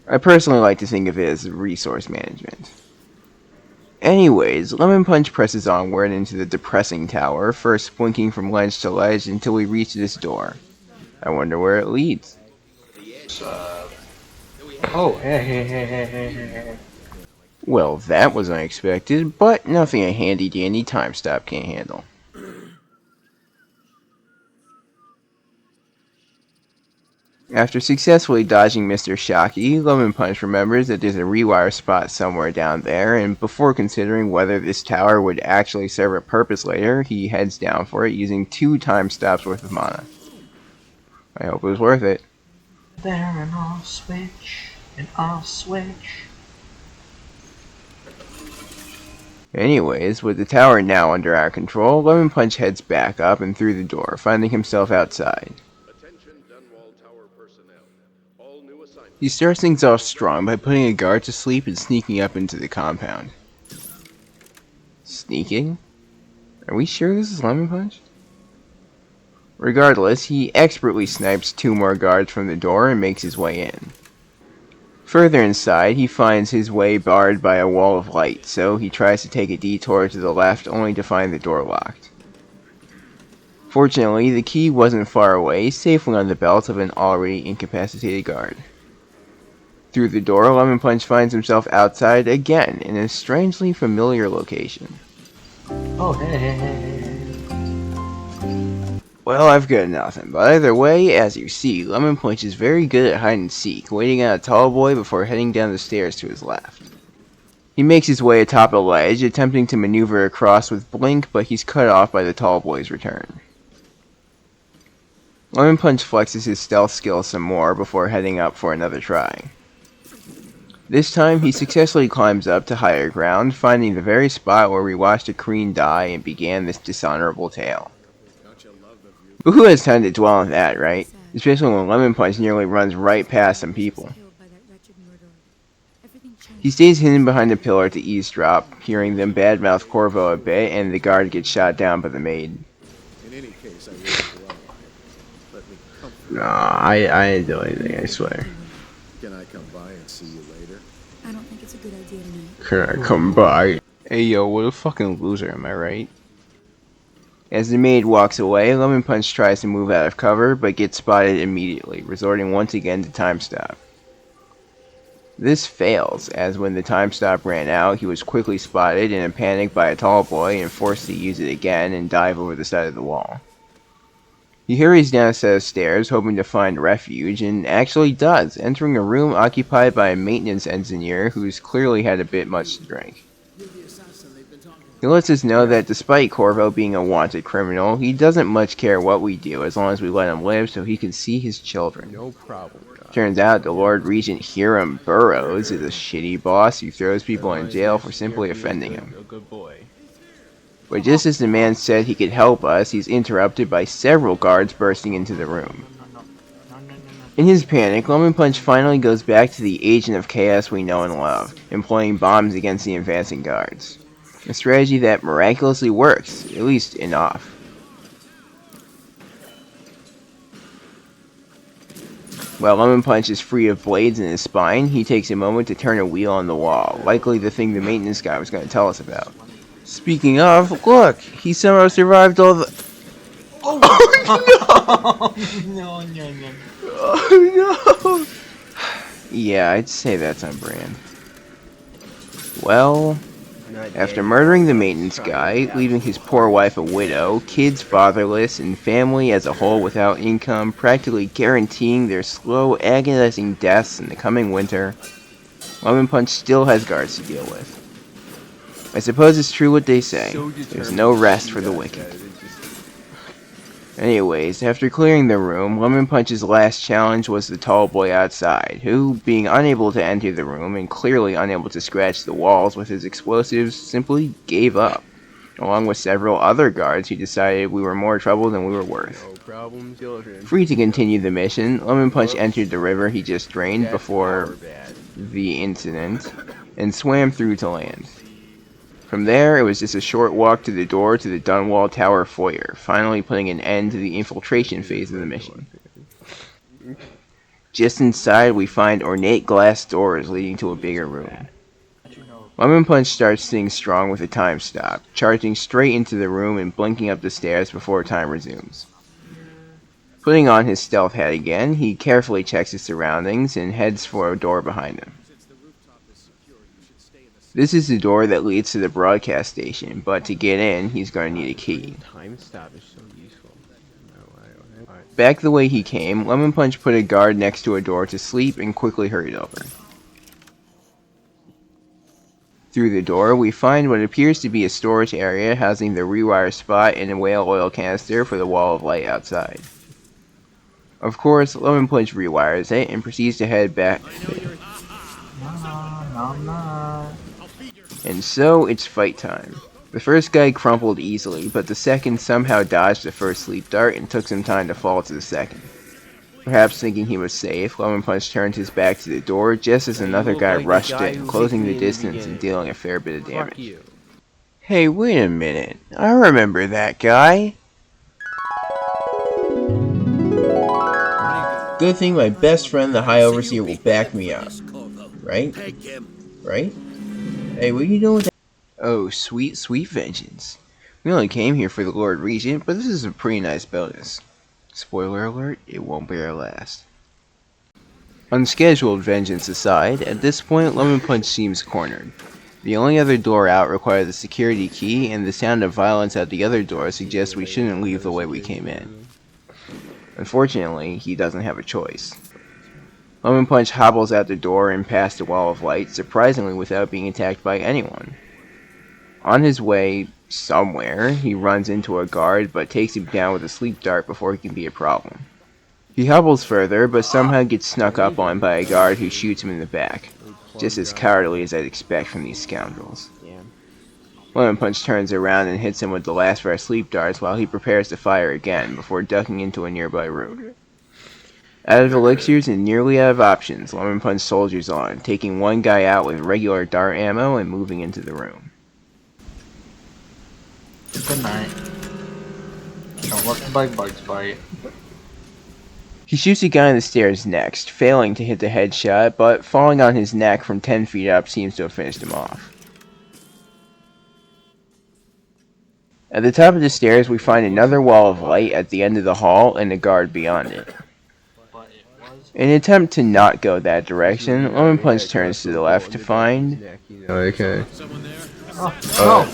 I personally like to think of it as resource management. Anyways, Lemon Punch presses onward into the depressing tower, first blinking from ledge to ledge until we reach this door. I wonder where it leads. Oh, hey. Well, that was unexpected, but nothing a handy-dandy time stop can't handle. After successfully dodging Mr. Shocky, Lemon Punch remembers that there's a rewire spot somewhere down there, and before considering whether this tower would actually serve a purpose later, he heads down for it using 2 time stops worth of mana. I hope it was worth it. There an off switch, an off switch. Anyways, with the tower now under our control, Lemon Punch heads back up and through the door, finding himself outside. Attention Dunwall Tower personnel. All new assignments. He starts things off strong by putting a guard to sleep and sneaking up into the compound. Sneaking? Are we sure this is Lemon Punch? Regardless, he expertly snipes 2 more guards from the door and makes his way in. Further inside, he finds his way barred by a wall of light, so he tries to take a detour to the left only to find the door locked. Fortunately, the key wasn't far away, safely on the belt of an already incapacitated guard. Through the door, Lemon Punch finds himself outside again, in a strangely familiar location. Oh, hey. Well, I've got nothing, but either way, as you see, Lemon Punch is very good at hide and seek, waiting on a tall boy before heading down the stairs to his left. He makes his way atop a ledge, attempting to maneuver across with Blink, but he's cut off by the tall boy's return. Lemon Punch flexes his stealth skill some more before heading up for another try. This time, he successfully climbs up to higher ground, finding the very spot where we watched a queen die and began this dishonorable tale. But who has time to dwell on that, right? Especially when Lemon Punch nearly runs right past some people. He stays hidden behind a pillar to eavesdrop, hearing them badmouth Corvo a bit, and the guard gets shot down by the maid. In any case, I wish you well. Let me comfort. Nah, I didn't do anything, I swear. Can I come by and see you later? I don't think it's a good idea tonight. Can I come by? Hey yo, what a fucking loser, am I right? As the maid walks away, Lemon Punch tries to move out of cover, but gets spotted immediately, resorting once again to time stop. This fails, as when the time stop ran out, he was quickly spotted in a panic by a tall boy and forced to use it again and dive over the side of the wall. He hurries down a set of stairs, hoping to find refuge, and actually does, entering a room occupied by a maintenance engineer who's clearly had a bit much to drink. He lets us know that despite Corvo being a wanted criminal, he doesn't much care what we do as long as we let him live so he can see his children. No problem. Turns out the Lord Regent Hiram Burroughs is a shitty boss who throws people in jail for simply offending him. A good boy. But just as the man said he could help us, he's interrupted by several guards bursting into the room. In his panic, Lemon Punch finally goes back to the agent of chaos we know and love, employing bombs against the advancing guards. A strategy that miraculously works, at least enough. While Lemon Punch is free of blades in his spine, he takes a moment to turn a wheel on the wall, likely the thing the maintenance guy was going to tell us about. Speaking of, look! He somehow survived all the... Oh no! No. Oh no! Yeah, I'd say that's on brand. Well... After murdering the maintenance guy, leaving his poor wife a widow, kids fatherless, and family as a whole without income, practically guaranteeing their slow, agonizing deaths in the coming winter, Lemon Punch still has guards to deal with. I suppose it's true what they say, there's no rest for the wicked. Anyways, after clearing the room, Lemon Punch's last challenge was the tall boy outside, who, being unable to enter the room and clearly unable to scratch the walls with his explosives, simply gave up. Along with several other guards who decided we were more trouble than we were worth. No problem, children. Free to continue the mission, Lemon Punch entered the river he just drained before the incident, and swam through to land. From there, it was just a short walk to the door to the Dunwall Tower foyer, finally putting an end to the infiltration phase of the mission. Just inside, we find ornate glass doors leading to a bigger room. Lemon Punch starts things strong with a time stop, charging straight into the room and blinking up the stairs before time resumes. Putting on his stealth hat again, he carefully checks his surroundings and heads for a door behind him. This is the door that leads to the broadcast station, but to get in, he's going to need a key. Time stop is so useful. Back the way he came, Lemon Punch put a guard next to a door to sleep and quickly hurried over. Through the door, we find what appears to be a storage area housing the rewire spot and a whale oil canister for the wall of light outside. Of course, Lemon Punch rewires it and proceeds to head back. And so, it's fight time. The first guy crumpled easily, but the second somehow dodged the first sleep dart and took some time to fall to the second. Perhaps thinking he was safe, Lemon Punch turned his back to the door just as another guy rushed in, closing the distance and dealing a fair bit of damage. Hey, wait a minute. I remember that guy. Good thing my best friend, the High Overseer, will back me up. Right? Right? Hey, what are you doing with that? Oh, sweet, sweet vengeance. We only came here for the Lord Regent, but this is a pretty nice bonus. Spoiler alert, it won't be our last. Unscheduled vengeance aside, at this point Lemon Punch seems cornered. The only other door out requires a security key, and the sound of violence at the other door suggests we shouldn't leave the way we came in. Unfortunately, he doesn't have a choice. Lemon Punch hobbles out the door and past the wall of light, surprisingly without being attacked by anyone. On his way somewhere, he runs into a guard, but takes him down with a sleep dart before he can be a problem. He hobbles further, but somehow gets snuck up on by a guard who shoots him in the back, just as cowardly as I'd expect from these scoundrels. Lemon Punch turns around and hits him with the last of our sleep darts while he prepares to fire again, before ducking into a nearby room. Out of elixirs and nearly out of options, Lemon Punch soldiers on, taking one guy out with regular dart ammo and moving into the room. Good night. Don't let the bug bugs bite. He shoots a guy on the stairs next, failing to hit the headshot, but falling on his neck from 10 feet up seems to have finished him off. At the top of the stairs, we find another wall of light at the end of the hall and a guard beyond it. In an attempt to not go that direction, Lemon Punch turns to the left to find... Okay. No.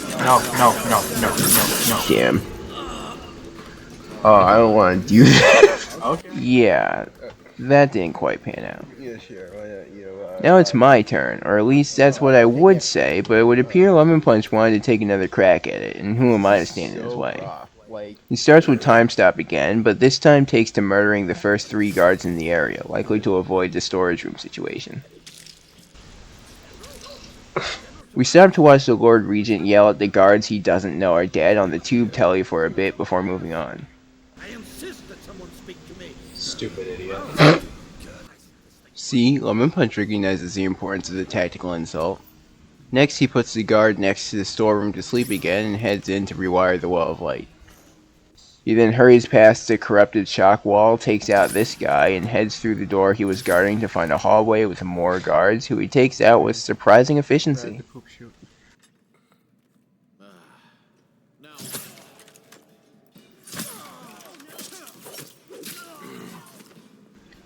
Damn. Oh, I don't want to do that. Okay. Yeah, that didn't quite pan out. Yeah, sure. Why not? Now it's my turn, or at least that's what I would say, but it would appear Lemon Punch wanted to take another crack at it, and who am I to stand in his way? He starts with time stop again, but this time takes to murdering the first 3 guards in the area, likely to avoid the storage room situation. We stop to watch the Lord Regent yell at the guards he doesn't know are dead on the tube telly for a bit before moving on. I insist that someone speak to me. Stupid idiot. See, Lemon Punch recognizes the importance of the tactical insult. Next, he puts the guard next to the storeroom to sleep again and heads in to rewire the wall of light. He then hurries past the corrupted shock wall, takes out this guy, and heads through the door he was guarding to find a hallway with more guards, who he takes out with surprising efficiency.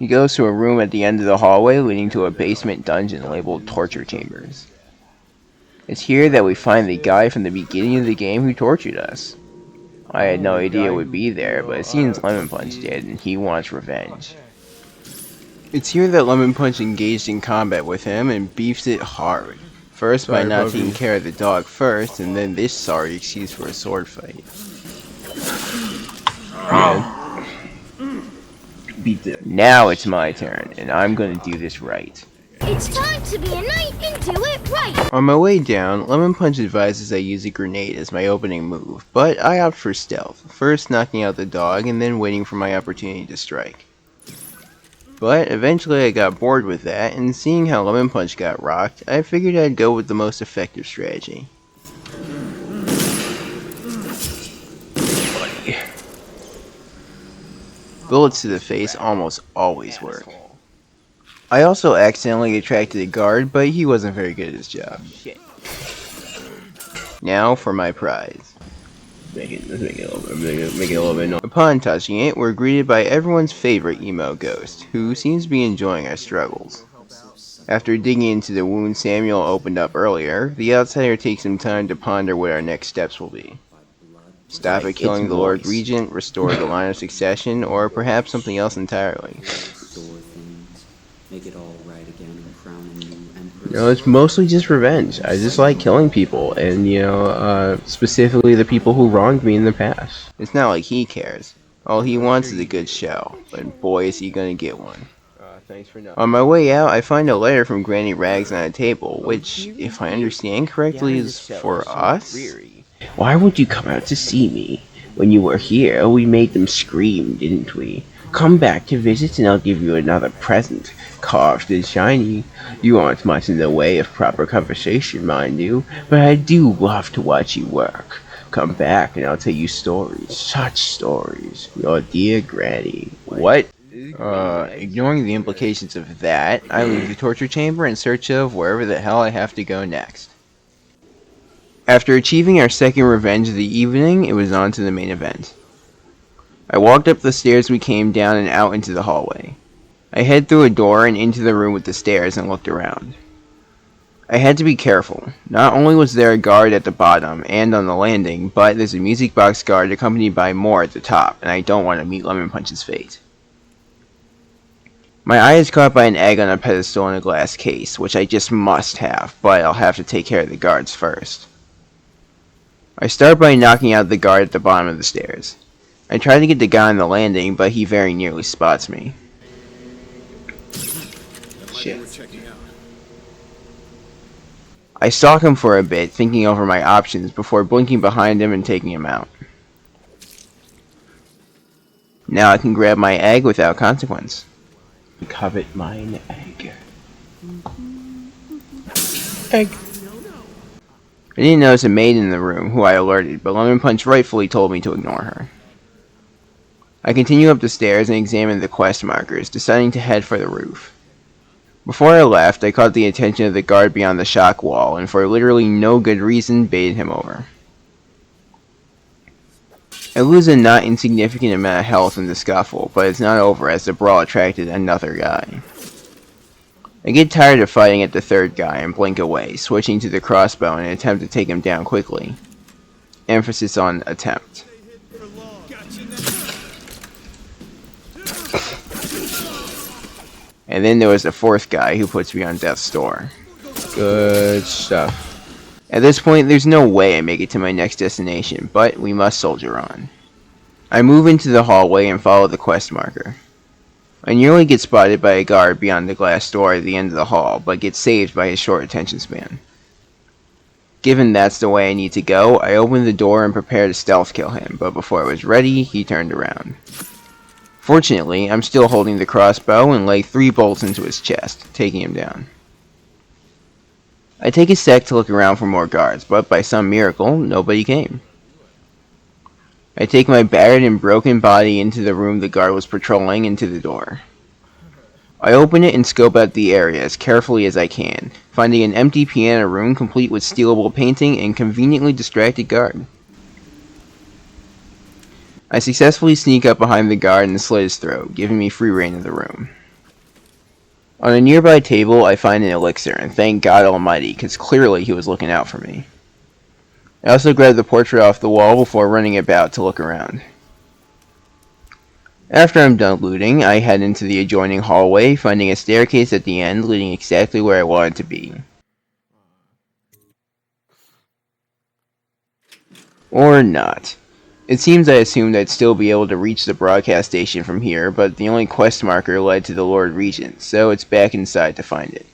He goes to a room at the end of the hallway leading to a basement dungeon labeled Torture Chambers. It's here that we find the guy from the beginning of the game who tortured us. I had no idea it would be there, but it seems Lemon Punch did, and he wants revenge. It's here that Lemon Punch engaged in combat with him and beefs it hard. First by not taking care of the dog first, and then this sorry excuse for a sword fight. Now it's my turn, and I'm gonna do this right. It's time to be a knight and do it right! On my way down, Lemon Punch advises I use a grenade as my opening move, but I opt for stealth, first knocking out the dog and then waiting for my opportunity to strike. But eventually I got bored with that, and seeing how Lemon Punch got rocked, I figured I'd go with the most effective strategy. Bullets to the face almost always work. I also accidentally attracted a guard, but he wasn't very good at his job. Shit. Now for my prize. Let's make it a little bit. Upon touching it, we're greeted by everyone's favorite emo ghost, who seems to be enjoying our struggles. After digging into the wound Samuel opened up earlier, the outsider takes some time to ponder what our next steps will be. Stop at killing the Lord Regent, restore the line of succession, or perhaps something else entirely. Make it all right again and crown a new emperor. You know, it's mostly just revenge. I just like killing people, and specifically the people who wronged me in the past. It's not like he cares. All he wants is a good show, but boy is he gonna get one. Thanks for On my way out, I find a letter from Granny Rags on a table, which, if I understand correctly, is for us? Why would you come out to see me? When you were here, we made them scream, didn't we? Come back to visit and I'll give you another present, carved and shiny. You aren't much in the way of proper conversation, mind you, but I do love to watch you work. Come back and I'll tell you stories, such stories. Your dear Granny. What? Ignoring the implications of that, I leave the torture chamber in search of wherever the hell I have to go next. After achieving our second revenge of the evening, it was on to the main event. I walked up the stairs we came down and out into the hallway. I head through a door and into the room with the stairs and looked around. I had to be careful. Not only was there a guard at the bottom and on the landing, but there's a music box guard accompanied by more at the top, and I don't want to meet Lemonpunch's fate. My eye is caught by an egg on a pedestal in a glass case, which I just must have, but I'll have to take care of the guards first. I start by knocking out the guard at the bottom of the stairs. I try to get the guy on the landing, but he very nearly spots me. Shit. I stalk him for a bit, thinking over my options before blinking behind him and taking him out. Now I can grab my egg without consequence. Covet mine egg. I didn't notice a maid in the room, who I alerted, but Lemonpunch rightfully told me to ignore her. I continue up the stairs and examine the quest markers, deciding to head for the roof. Before I left, I caught the attention of the guard beyond the shock wall, and for literally no good reason, baited him over. I lose a not insignificant amount of health in the scuffle, but it's not over as the brawl attracted another guy. I get tired of fighting at the third guy and blink away, switching to the crossbow in an attempt to take him down quickly. Emphasis on attempt. And then there was the fourth guy who puts me on death's door. Good stuff. At this point, there's no way I make it to my next destination, but we must soldier on. I move into the hallway and follow the quest marker. I nearly get spotted by a guard beyond the glass door at the end of the hall, but get saved by his short attention span. Given that's the way I need to go, I open the door and prepare to stealth kill him, but before I was ready, he turned around. Fortunately, I'm still holding the crossbow and lay 3 bolts into his chest, taking him down. I take a sec to look around for more guards, but by some miracle, nobody came. I take my battered and broken body into the room the guard was patrolling and to the door. I open it and scope out the area as carefully as I can, finding an empty piano room complete with stealable painting and conveniently distracted guard. I successfully sneak up behind the guard and slit his throat, giving me free rein of the room. On a nearby table, I find an elixir, and thank God Almighty, because clearly he was looking out for me. I also grab the portrait off the wall before running about to look around. After I'm done looting, I head into the adjoining hallway, finding a staircase at the end leading exactly where I wanted to be. Or not. It seems I assumed I'd still be able to reach the broadcast station from here, but the only quest marker led to the Lord Regent, so it's back inside to find it.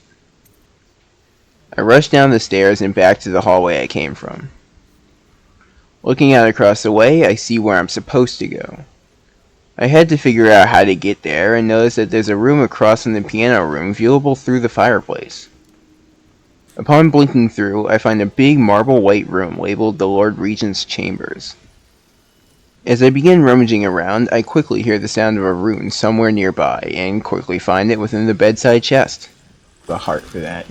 I rush down the stairs and back to the hallway I came from. Looking out across the way, I see where I'm supposed to go. I had to figure out how to get there and notice that there's a room across from the piano room viewable through the fireplace. Upon blinking through, I find a big marble white room labeled the Lord Regent's Chambers. As I begin rummaging around, I quickly hear the sound of a rune somewhere nearby, and quickly find it within the bedside chest. A heart for that.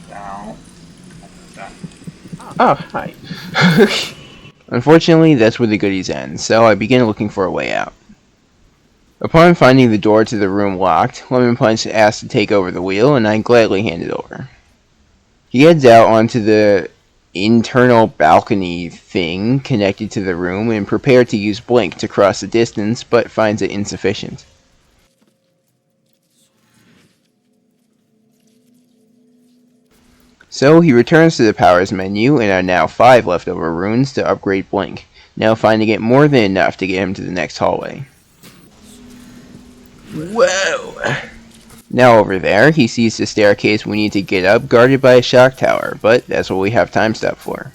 Down. Oh, hi. Unfortunately, that's where the goodies end, so I begin looking for a way out. Upon finding the door to the room locked, lemonpunch asks to take over the wheel, and I gladly hand it over. He heads out onto the internal balcony thing connected to the room and prepared to use Blink to cross the distance, but finds it insufficient. So he returns to the powers menu and are now 5 leftover runes to upgrade Blink, now finding it more than enough to get him to the next hallway. Whoa! Now over there, he sees the staircase we need to get up, guarded by a shock tower, but that's what we have time stop for.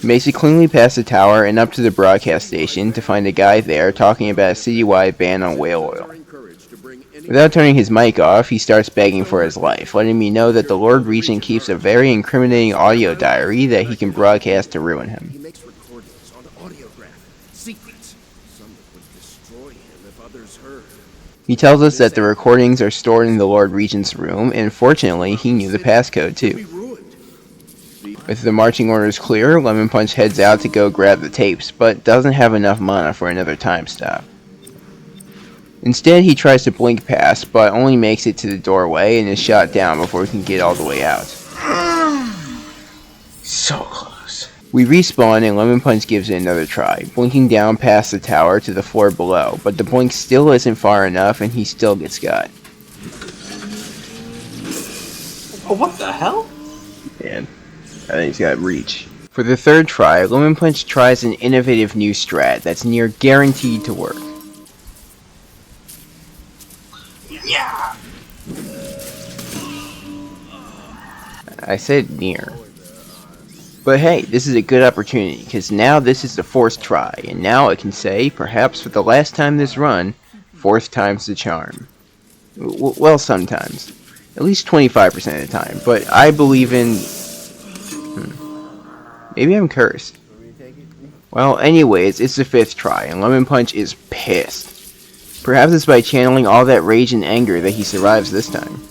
Makes it cleanly past the tower and up to the broadcast station to find a guy there talking about a citywide ban on whale oil. Without turning his mic off, he starts begging for his life, letting me know that the Lord Regent keeps a very incriminating audio diary that he can broadcast to ruin him. He makes recordings on audiograph, secrets. Some that would destroy him if others heard. He tells us that the recordings are stored in the Lord Regent's room, and fortunately, he knew the passcode too. With the marching orders clear, lemonpunch heads out to go grab the tapes, but doesn't have enough mana for another time stop. Instead, he tries to blink past, but only makes it to the doorway and is shot down before he can get all the way out. So close. We respawn and lemonpunch gives it another try, blinking down past the tower to the floor below, but the blink still isn't far enough and he still gets got. Oh, what the hell? Man, I think he's got reach. For the third try, lemonpunch tries an innovative new strat that's near guaranteed to work. Yeah! I said near. But hey, this is a good opportunity, because now this is the 4th try, and now I can say, perhaps for the last time this run, 4th time's the charm. Well, sometimes. At least 25% of the time, but I believe in... Maybe I'm cursed. Well, anyways, it's the 5th try, and lemonpunch is pissed. Perhaps it's by channeling all that rage and anger that he survives this time.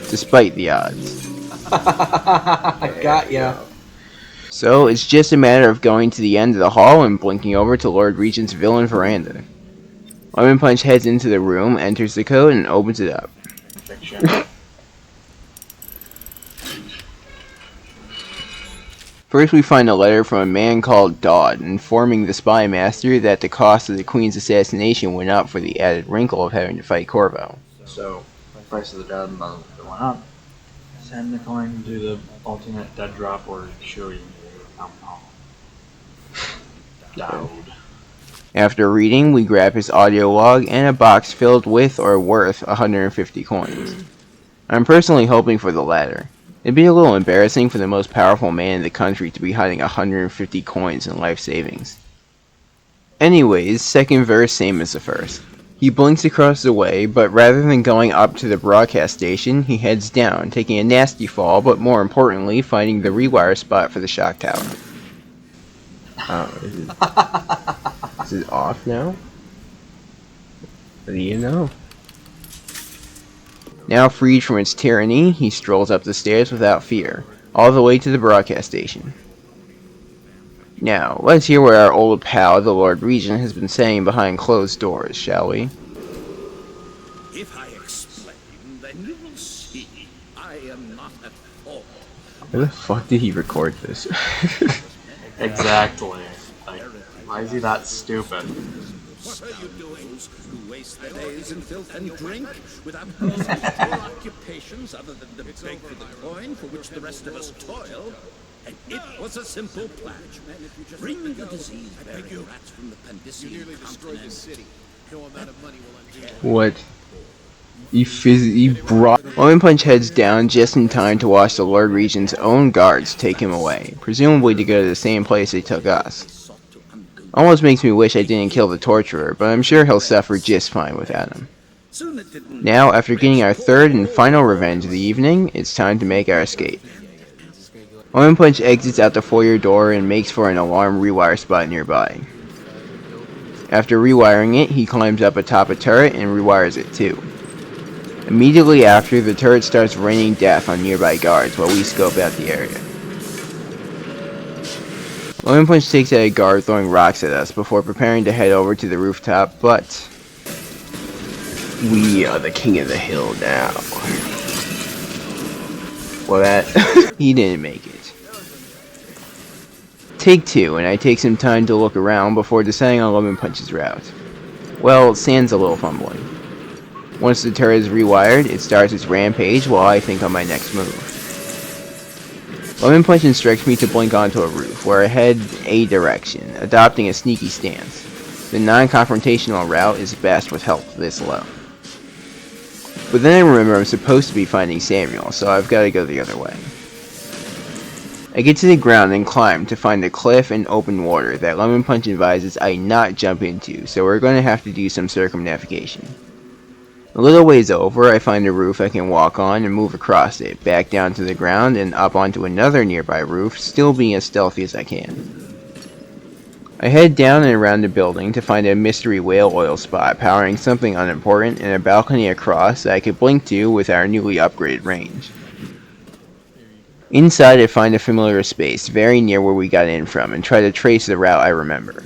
Despite the odds. I got ya. So, it's just a matter of going to the end of the hall and blinking over to Lord Regent's villain veranda. lemonpunch heads into the room, enters the code, and opens it up. First, we find a letter from a man called Dodd, informing the spy master that the cost of the Queen's assassination went up for the added wrinkle of having to fight Corvo. So, the price of the dead went up. Send the coin to the ultimate dead drop or show you alcohol. Dowd. After reading, we grab his audio log and a box filled with or worth 150 coins. I'm personally hoping for the latter. It'd be a little embarrassing for the most powerful man in the country to be hiding 150 coins in life savings. Anyways, second verse same as the first. He blinks across the way, but rather than going up to the broadcast station, he heads down, taking a nasty fall, but more importantly, finding the rewire spot for the shock tower. Oh, is it off now? What do you know? Now freed from its tyranny, he strolls up the stairs without fear, all the way to the broadcast station. Now, let's hear what our old pal, the Lord Regent, has been saying behind closed doors, shall we? If I explain, then you will see I am not at fault. Where the fuck did he record this? Exactly. Like, why is he that stupid? What are you doing? Who waste their days in filth and drink without pursuing occupations other than to beg for the coin for which the rest of us toil? And it was a simple plan. Bring the disease-bearing rats from the Pandician continent. What? He brought... lemonpunch heads down just in time to watch the Lord Regent's own guards take him away, presumably to go to the same place they took us. Sought to undo Almost makes me wish I didn't kill the torturer, but I'm sure he'll suffer just fine without him. Now, after getting our third and final revenge of the evening, it's time to make our escape. Lemonpunch exits out the foyer door and makes for an alarm rewire spot nearby. After rewiring it, he climbs up atop a turret and rewires it too. Immediately after, the turret starts raining death on nearby guards while we scope out the area. Lemonpunch takes out a guard throwing rocks at us before preparing to head over to the rooftop, but We are the king of the hill now. well, that he didn't make it. Take 2, and I take some time to look around before deciding on Lemonpunch's route. Well, sans a little fumbling. Once the turret is rewired, it starts its rampage while I think on my next move. Lemonpunch instructs me to blink onto a roof, where I head a direction, adopting a sneaky stance. The non-confrontational route is best with health this low. But then I remember I'm supposed to be finding Samuel, so I've got to go the other way. I get to the ground and climb to find a cliff and open water that Lemonpunch advises I not jump into, so we're going to have to do some circumnavigation. A little ways over, I find a roof I can walk on and move across it, back down to the ground and up onto another nearby roof, still being as stealthy as I can. I head down and around the building to find a mystery whale oil spot powering something unimportant and a balcony across that I could blink to with our newly upgraded range. Inside, I find a familiar space very near where we got in from and try to trace the route I remember.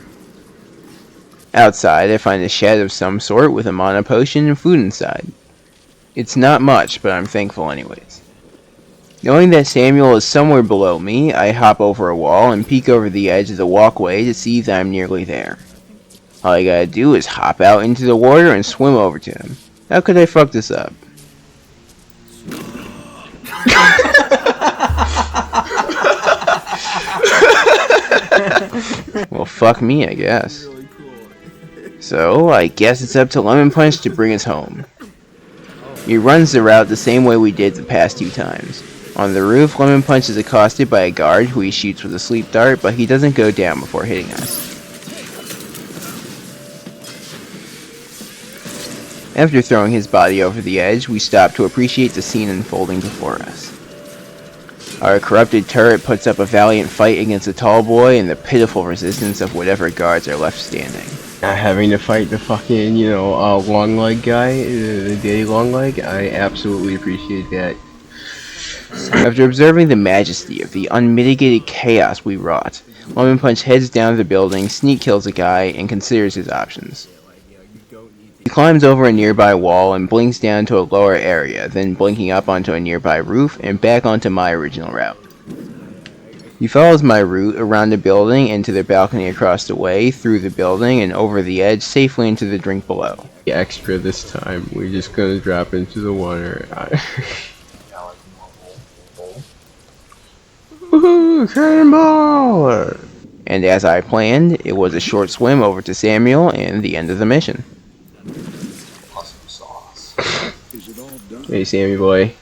Outside, I find a shed of some sort with a mana potion and food inside. It's not much, but I'm thankful anyways. Knowing that Samuel is somewhere below me, I hop over a wall and peek over the edge of the walkway to see that I'm nearly there. All I gotta do is hop out into the water and swim over to him. How could I fuck this up? Well, fuck me, I guess. So, I guess it's up to Lemonpunch to bring us home. He runs the route the same way we did the past 2 times. On the roof, Lemonpunch is accosted by a guard who he shoots with a sleep dart, but he doesn't go down before hitting us. After throwing his body over the edge, we stop to appreciate the scene unfolding before us. Our corrupted turret puts up a valiant fight against the tall boy and the pitiful resistance of whatever guards are left standing. Not having to fight the fucking, long leg guy, the daddy long leg, I absolutely appreciate that. After observing the majesty of the unmitigated chaos we wrought, Lemonpunch heads down to the building, sneak kills a guy, and considers his options. He climbs over a nearby wall and blinks down to a lower area, then blinking up onto a nearby roof and back onto my original route. He follows my route around the building and to the balcony across the way, through the building and over the edge, safely into the drink below. Extra this time, we're just gonna drop into the water. Woohoo! Cannonball! And as I planned, it was a short swim over to Samuel and the end of the mission. Awesome sauce. Hey, Sammy boy.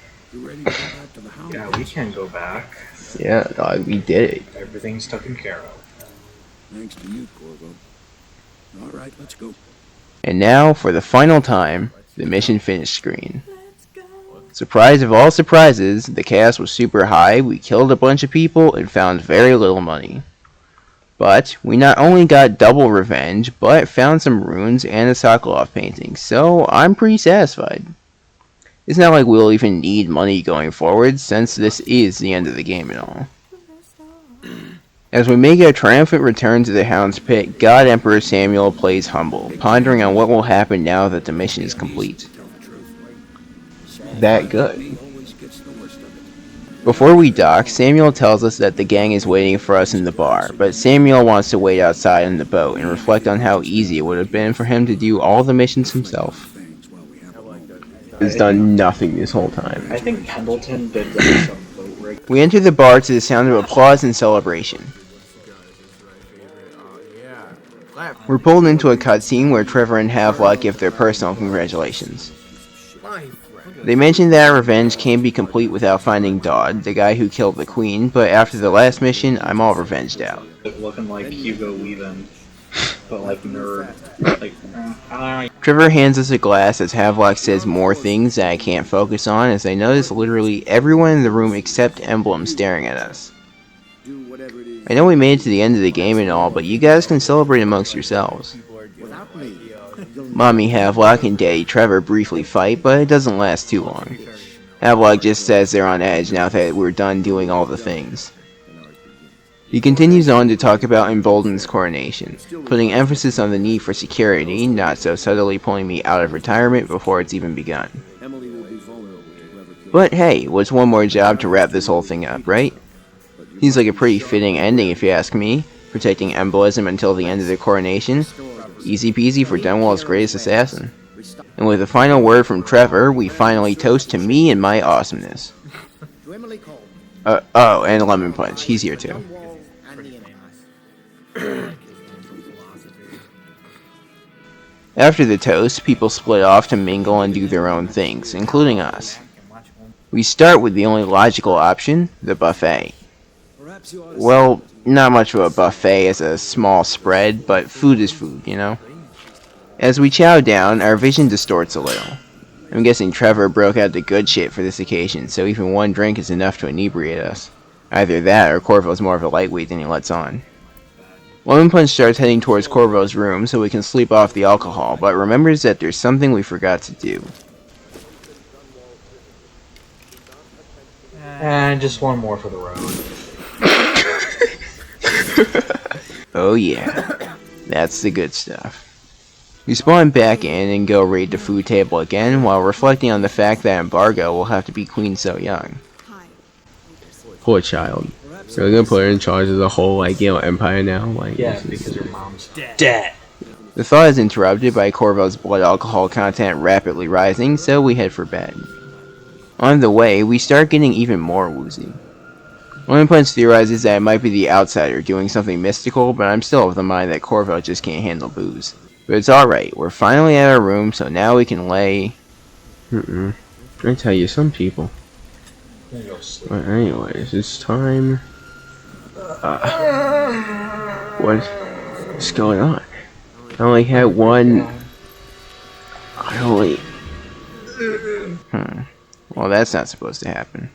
Yeah, we can go back. Yeah, dog, we did it. Everything's taken care of. Thanks to you, Corvo. All right, let's go. And now, for the final time, the mission finish screen. Surprise of all surprises, the chaos was super high, we killed a bunch of people, and found very little money. But, we not only got double revenge, but found some runes and a Sokolov painting, so I'm pretty satisfied. It's not like we'll even need money going forward, since this is the end of the game and all. As we make our triumphant return to the Hound's Pit, God Emperor Samuel plays humble, pondering on what will happen now that the mission is complete. That good. Before we dock, Samuel tells us that the gang is waiting for us in the bar, but Samuel wants to wait outside in the boat and reflect on how easy it would have been for him to do all the missions himself. He's done nothing this whole time. I think Pendleton did some boat rig. We enter the bar to the sound of applause and celebration. We're pulled into a cutscene where Trevor and Havelock give their personal congratulations. They mention that our revenge can't be complete without finding Dodd, the guy who killed the queen, but after the last mission, I'm all revenged out. Looking like Hugo Weaving. but like nerd. Like, Trevor hands us a glass as Havelock says more things that I can't focus on as I notice literally everyone in the room except Emblem staring at us. I know we made it to the end of the game and all, but you guys can celebrate amongst yourselves. Mommy Havelock and Daddy Trevor briefly fight, but it doesn't last too long. Havelock just says they're on edge now that we're done doing all the things. He continues on to talk about Embolden's coronation, putting emphasis on the need for security, not so subtly pulling me out of retirement before it's even begun. But hey, what's one more job to wrap this whole thing up, right? Seems like a pretty fitting ending if you ask me, protecting embolism until the end of the coronation. Easy peasy for Dunwall's greatest assassin. And with a final word from Trevor, we finally toast to me and my awesomeness. Oh, and lemonpunch, he's here too. After the toast, people split off to mingle and do their own things, including us. We start with the only logical option, the buffet. Well, not much of a buffet as a small spread, but food is food, you know? As we chow down, our vision distorts a little. I'm guessing Trevor broke out the good shit for this occasion, so even one drink is enough to inebriate us. Either that, or Corvo's more of a lightweight than he lets on. Lemonpunch starts heading towards Corvo's room so we can sleep off the alcohol, but remembers that there's something we forgot to do. And just one more for the road. Oh yeah, that's the good stuff. We spawn back in and go raid the food table again while reflecting on the fact that Embargo will have to be queen so young. Poor child. Really gonna put her in charge of the whole, like, you know, empire now? Like, Yeah, because her mom's dead. The thought is interrupted by Corvo's blood alcohol content rapidly rising, so we head for bed. On the way, we start getting even more woozy. Lemonpunch theorizes that it might be the outsider doing something mystical, but I'm still of the mind that Corvo just can't handle booze. But it's alright, we're finally at our room, so now we can lay... I tell you, some people. But anyways, it's time... What's going on? I only had one... Well, that's not supposed to happen.